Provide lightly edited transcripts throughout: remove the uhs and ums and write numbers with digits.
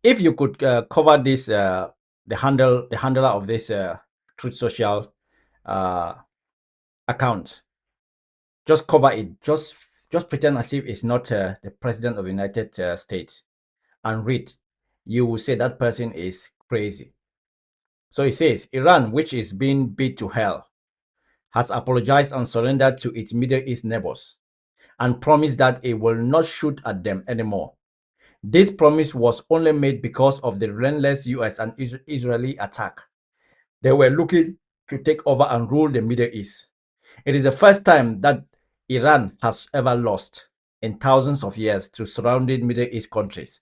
If you could cover this, the handler of this Truth Social uh, account, just cover it. Just pretend as if it's not the president of the United States, and read. You will say that person is crazy. So it says Iran, which is being beat to hell, has apologized and surrendered to its Middle East neighbors and promised that it will not shoot at them anymore. This promise was only made because of the relentless US and Israeli attack. They were looking to take over and rule the Middle East. It is the first time that Iran has ever lost in thousands of years to surrounding Middle East countries.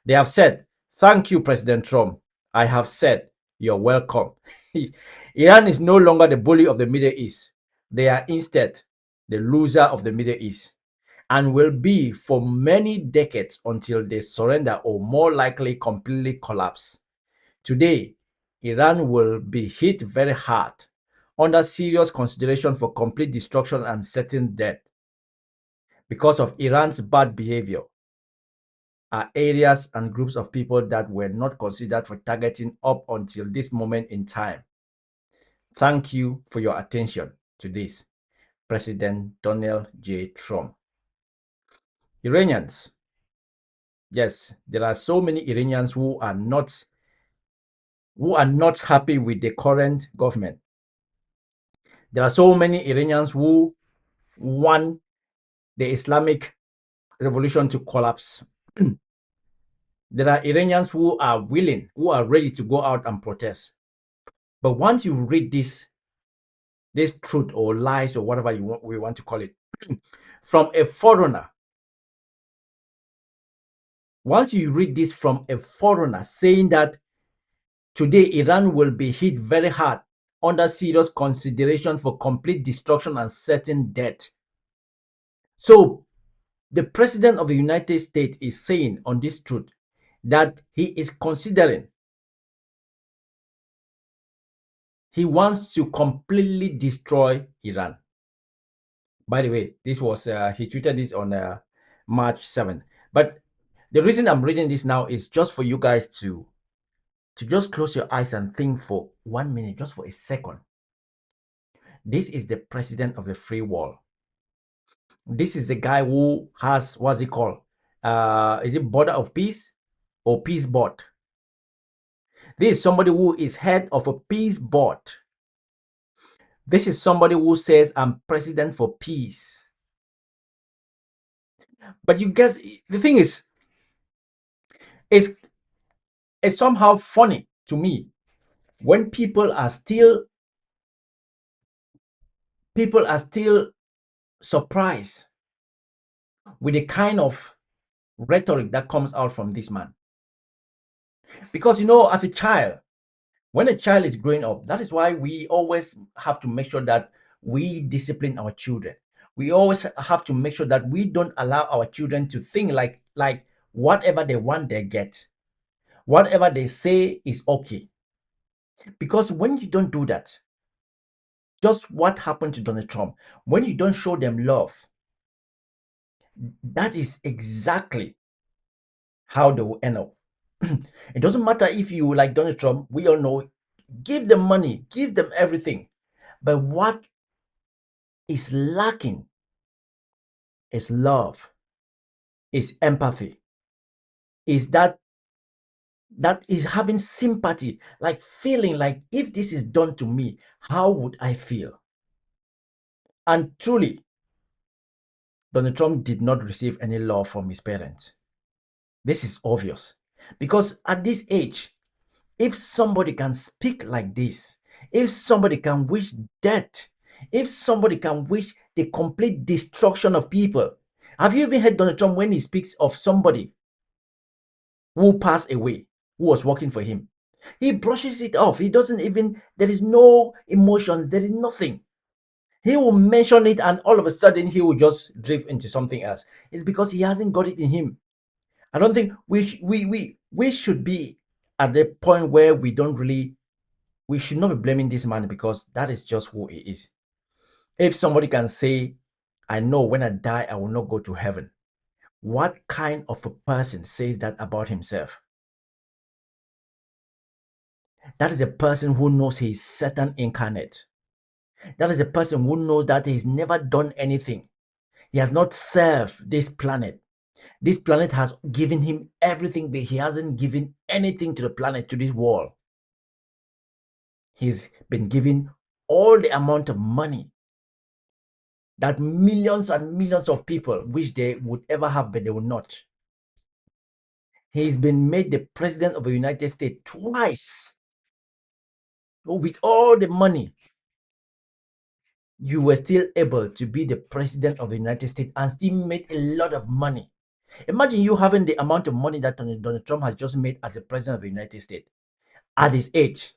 They have said, "Thank you, President Trump." I have said, "You're welcome." Iran is no longer the bully of the Middle East. They are instead the loser of the Middle East, and will be for many decades until they surrender or more likely completely collapse. Today, Iran will be hit very hard, under serious consideration for complete destruction and certain death. Because of Iran's bad behavior, are areas and groups of people that were not considered for targeting up until this moment in time. Thank you for your attention to this. President Donald J. Trump. Iranians. Yes, there are so many Iranians who are not happy with the current government. There are so many Iranians who want the Islamic revolution to collapse. There are Iranians who are willing, who are ready to go out and protest. But once you read this truth or lies or whatever we want to call it, from a foreigner, once you read this from a foreigner saying that today Iran will be hit very hard under serious consideration for complete destruction and certain death. So the president of the United States is saying on this truth that he is considering, he wants to completely destroy Iran. By the way, this was he tweeted this on March 7th. But the reason I'm reading this now is just for you guys to just close your eyes and think for 1 minute, just for a second. This is the president of the free world. This is the guy who has, what's it called? Is it border of peace or peace board? This is somebody who is head of a peace board. This is somebody who says, "I'm president for peace." But you guess the thing is, it's, it's somehow funny to me when people are still surprised with the kind of rhetoric that comes out from this man. Because as a child, when a child is growing up, that is why we always have to make sure that we discipline our children. We always have to make sure that we don't allow our children to think like whatever they want they get. Whatever they say is okay. Because when you don't do that, just what happened to Donald Trump, when you don't show them love, that is exactly how they will end up. It doesn't matter if you like Donald Trump, we all know, give them money, give them everything. But what is lacking is love, is empathy, is that is having sympathy, like feeling like if this is done to me, how would I feel? And truly, Donald Trump did not receive any love from his parents. This is obvious. Because at this age, if somebody can speak like this, if somebody can wish death, if somebody can wish the complete destruction of people, have you even heard Donald Trump when he speaks of somebody who passed away, who was working for him? He brushes it off. He doesn't even, there is no emotions, there is nothing. He will mention it and all of a sudden he will just drift into something else. It's because he hasn't got it in him. I don't think we should be at the point where we should not be blaming this man because that is just who he is. If somebody can say, "I know when I die, I will not go to heaven," what kind of a person says that about himself? That is a person who knows he is Satan incarnate. That is a person who knows that he's never done anything. He has not served this planet. This planet has given him everything, but he hasn't given anything to the planet, to this world. He's been given all the amount of money that millions and millions of people wish they would ever have, but they will not. He's been made the president of the United States twice. With all the money, you were still able to be the president of the United States and still made a lot of money. Imagine you having the amount of money that Donald Trump has just made as the president of the United States at his age.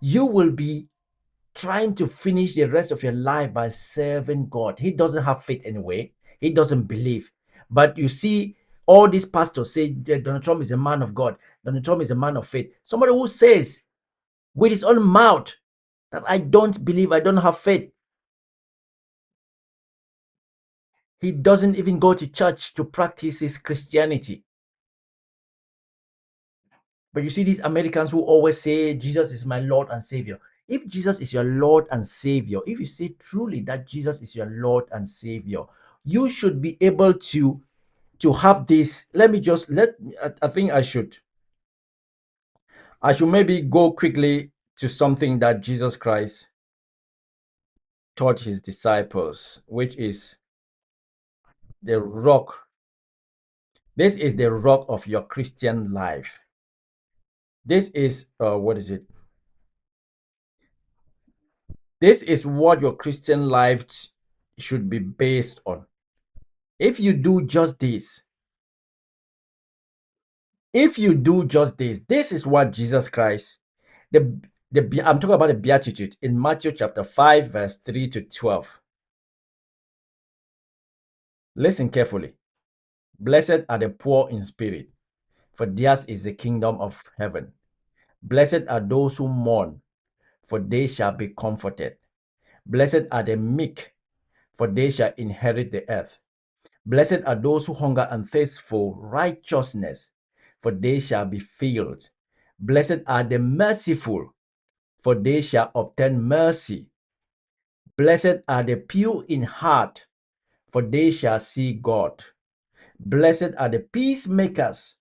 You will be trying to finish the rest of your life by serving God. He doesn't have faith anyway. He doesn't believe. But you see, all these pastors say Donald Trump is a man of God. Donald Trump is a man of faith. Somebody who says with his own mouth that I don't believe, I don't have faith. He doesn't even go to church to practice his Christianity. But you see these Americans who always say Jesus is my Lord and Savior. If Jesus is your Lord and Savior, if you say truly that Jesus is your Lord and Savior, you should be able to have this. I think I should maybe go quickly to something that Jesus Christ taught his disciples, which is the rock. This is the rock of your Christian life. This is what is it? This is what your Christian life should be based on. If you do just this, this is what Jesus Christ, I'm talking about the Beatitude in Matthew chapter 5, verse 3 to 12. Listen carefully. Blessed are the poor in spirit, for theirs is the kingdom of heaven. Blessed are those who mourn, for they shall be comforted. Blessed are the meek, for they shall inherit the earth. Blessed are those who hunger and thirst for righteousness, for they shall be filled. Blessed are the merciful, for they shall obtain mercy. Blessed are the pure in heart, for they shall see God. Blessed are the peacemakers,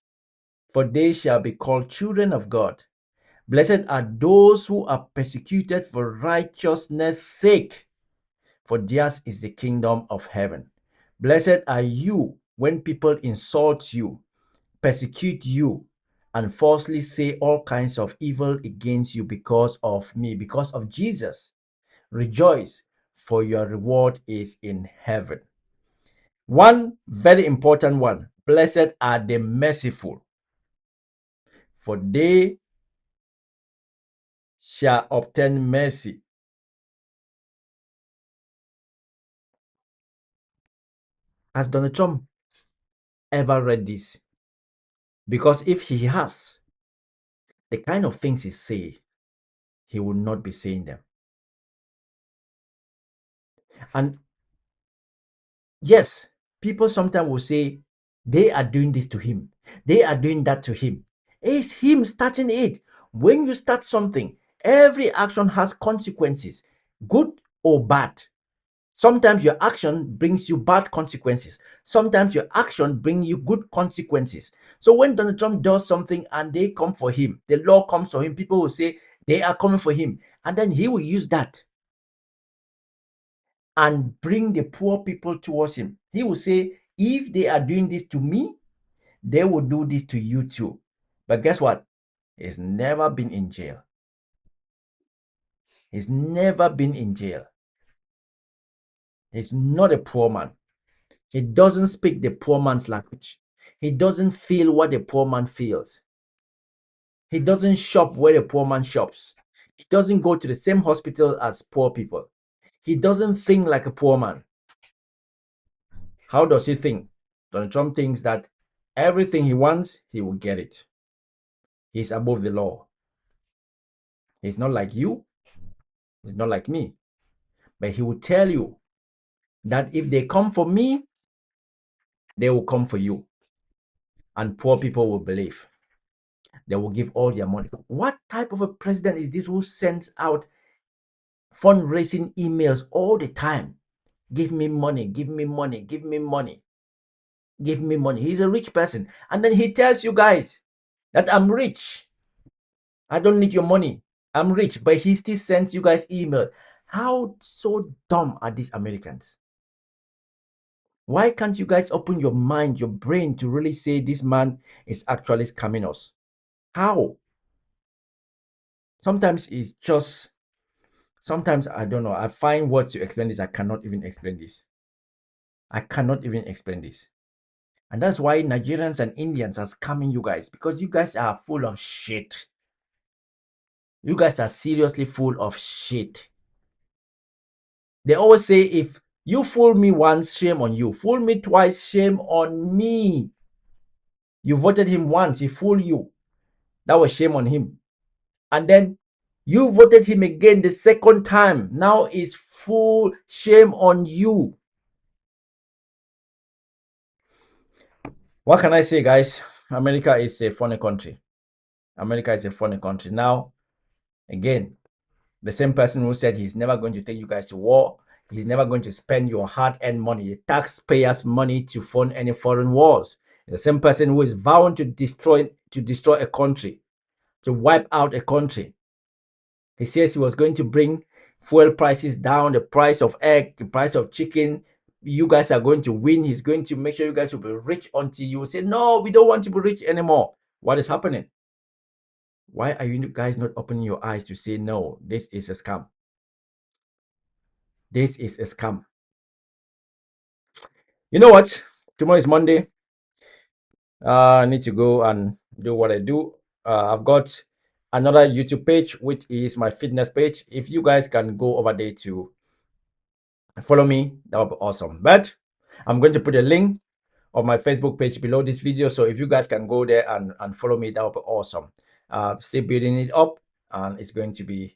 for they shall be called children of God. Blessed are those who are persecuted for righteousness' sake, for theirs is the kingdom of heaven. Blessed are you when people insult you, persecute you, and falsely say all kinds of evil against you because of me, because of Jesus. Rejoice, for your reward is in heaven. One very important one. Blessed are the merciful, for they shall obtain mercy. Has Donald Trump ever read this? Because if he has, the kind of things he say, he will not be saying them. And yes, people sometimes will say they are doing this to him, they are doing that to him. It's him starting it. When you start something, every action has consequences, good or bad. Sometimes your action brings you bad consequences. Sometimes your action brings you good consequences. So when Donald Trump does something and they come for him, the law comes for him, people will say they are coming for him. And then he will use that and bring the poor people towards him. He will say, if they are doing this to me, they will do this to you too. But guess what? He's never been in jail. He's never been in jail. He's not a poor man. He doesn't speak the poor man's language. He doesn't feel what the poor man feels. He doesn't shop where the poor man shops. He doesn't go to the same hospital as poor people. He doesn't think like a poor man. How does he think? Donald Trump thinks that everything he wants, he will get it. He's above the law. He's not like you. He's not like me. But he will tell you that if they come for me, they will come for you. And poor people will believe. they will give all their money. What type of a president is this who sends out fundraising emails all the time? Give me money, give me money, give me money, give me money. He's a rich person. And then he tells you guys that I'm rich. I don't need your money. I'm rich. But he still sends you guys email. How so dumb are these Americans? Why can't you guys open your mind, your brain to really say this man is actually scamming us? How? Sometimes it's just, sometimes I don't know. I find words to explain this. I cannot even explain this. I cannot even explain this. And that's why Nigerians and Indians are scamming you guys, because you guys are full of shit. You guys are seriously full of shit. They always say, if you fool me once, shame on you. Fool me twice, shame on me. You voted him once, he fooled you. That was shame on him. And then you voted him again the second time. Now it's full shame on you. What can I say, guys? America is a funny country. America is a funny country. Now, again, the same person who said he's never going to take you guys to war, he's never going to spend your hard-earned money, the taxpayers' money, to fund any foreign wars. The same person who is vowing to destroy a country, to wipe out a country. He says he was going to bring fuel prices down, the price of egg, the price of chicken. You guys are going to win. He's going to make sure you guys will be rich until you say, no, we don't want to be rich anymore. What is happening? Why are you guys not opening your eyes to say, no, this is a scam? This is a scam. You know what? Tomorrow is Monday. I need to go and do what I do. I've got another YouTube page, which is my fitness page. If you guys can go over there to follow me, that would be awesome. But I'm going to put a link of my Facebook page below this video, so if you guys can go there and follow me, that would be awesome. Still building it up, and it's going to be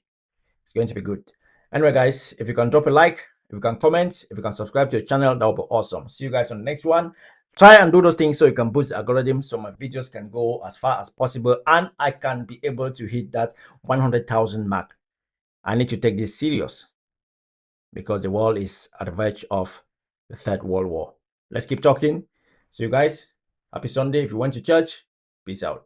good. Anyway, guys, if you can drop a like, if you can comment, if you can subscribe to the channel, that would be awesome. See you guys on the next one. Try and do those things so you can boost the algorithm, so my videos can go as far as possible and I can be able to hit that 100,000 mark. I need to take this serious because the world is at the verge of the Third World War. Let's keep talking. See you guys. Happy Sunday. If you went to church, peace out.